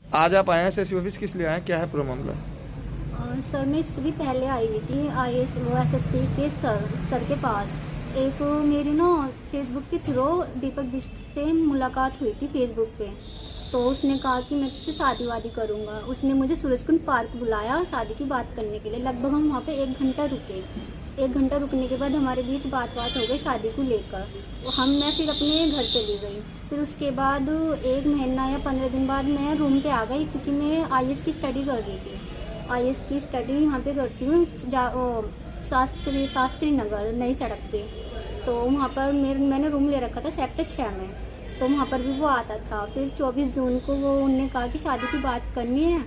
आज आप आए हैं एसएसपी ऑफिस, किस लिए आए हैं, क्या है पूरा मामला? सर मैं इससे भी पहले आई हुई थी एसएसपी के सर के पास। एक मेरी ना फेसबुक के थ्रू दीपक बिष्ट से मुलाकात हुई थी फेसबुक पे। तो उसने कहा कि मैं तुझसे शादी वादी करूँगा। उसने मुझे सूरजकुंड पार्क बुलाया और शादी की बात करने के लिए। लगभग हम वहाँ पे 1 घंटा रुके। 1 घंटा रुकने के बाद हमारे बीच बात हो गई शादी को लेकर। मैं फिर अपने घर चली गई। फिर उसके बाद 1 महीना या 15 दिन बाद मैं रूम पे आ गई, क्योंकि मैं आईएएस की स्टडी कर रही थी। आईएएस की स्टडी यहाँ पे करती हूँ, शास्त्री नगर नई सड़क पे। तो वहाँ पर मैंने रूम ले रखा था सेक्टर 6 में। तो वहाँ पर भी वो आता था। फिर 24 जून को उन्होंने कहा कि शादी की बात करनी है,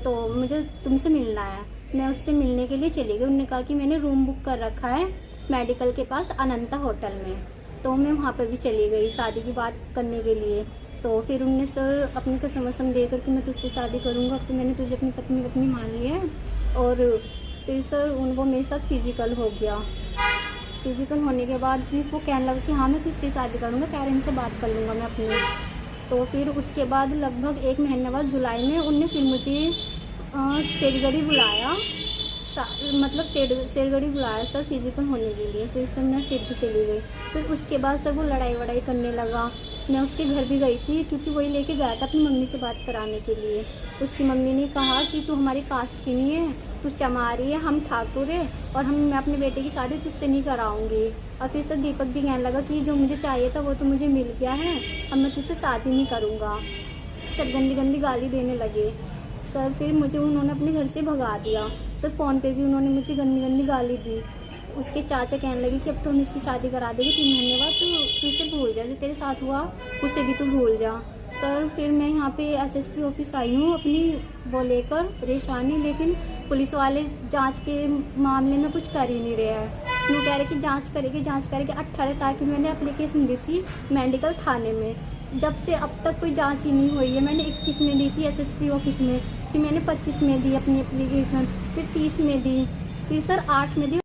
तो मुझे तुमसे मिलना है। मैं उससे मिलने के लिए चली गई। उन्होंने कहा कि मैंने रूम बुक कर रखा है मेडिकल के पास अनंता होटल में। तो मैं वहाँ पर भी चली गई शादी की बात करने के लिए। तो फिर उनने सर अपनी कसम दे कर कि मैं तुझसे शादी करूँगा, अब तो मैंने तुझे अपनी पत्नी मान लिया है। और फिर सर वो मेरे साथ फिज़िकल हो गया। फिज़िकल होने के बाद फिर वो कहने लगा कि हाँ मैं तुझसे शादी करूँगा, पेरेंट्स से बात कर लूँगा मैं अपनी। तो फिर उसके बाद लगभग 1 महीने बाद जुलाई में उनने फिर मुझे शेरगढ़ी बुलाया। मतलब शेरगढ़ी बुलाया सर फिज़िकल होने के लिए। फिर सर मैं फिर भी चली गई। फिर उसके बाद सर वो लड़ाई वड़ाई करने लगा। मैं उसके घर भी गई थी, क्योंकि वही लेके गया था अपनी मम्मी से बात कराने के लिए। उसकी मम्मी ने कहा कि तू हमारी कास्ट की नहीं है, तू चमारी है, हम ठाकुर है, और मैं अपने बेटे की शादी तुझसे नहीं कराऊंगी। और फिर सर दीपक भी कहने लगा कि जो मुझे चाहिए था वो तो मुझे मिल गया है, अब मैं तुझसे शादी नहीं करूँगा। सर गंदी गंदी गाली देने लगे। सर फिर मुझे उन्होंने अपने घर से भगा दिया। सर फ़ोन पे भी उन्होंने मुझे गंदी गंदी गाली दी। उसके चाचा कहने लगे कि अब तो हम इसकी शादी करा देंगे 3 महीने बाद, तो इसे भूल जा, जो तेरे साथ हुआ उसे भी तू भूल जा। सर फिर मैं यहाँ पे एसएसपी ऑफिस आई हूँ अपनी वो लेकर परेशानी, लेकिन पुलिस वाले जांच के मामले में कुछ कर ही नहीं रहे हैं। वो कह रहे कि जांच करेगी। 18 तारीख को मैंने एप्लीकेशन दी थी मेडिकल थाने में, जब से अब तक कोई जांच ही नहीं हुई है। मैंने 21 में दी थी एसएसपी ऑफिस में, फिर मैंने 25 में दी अपनी एप्लीकेशन, फिर 30 में दी, फिर सर 8 में दी।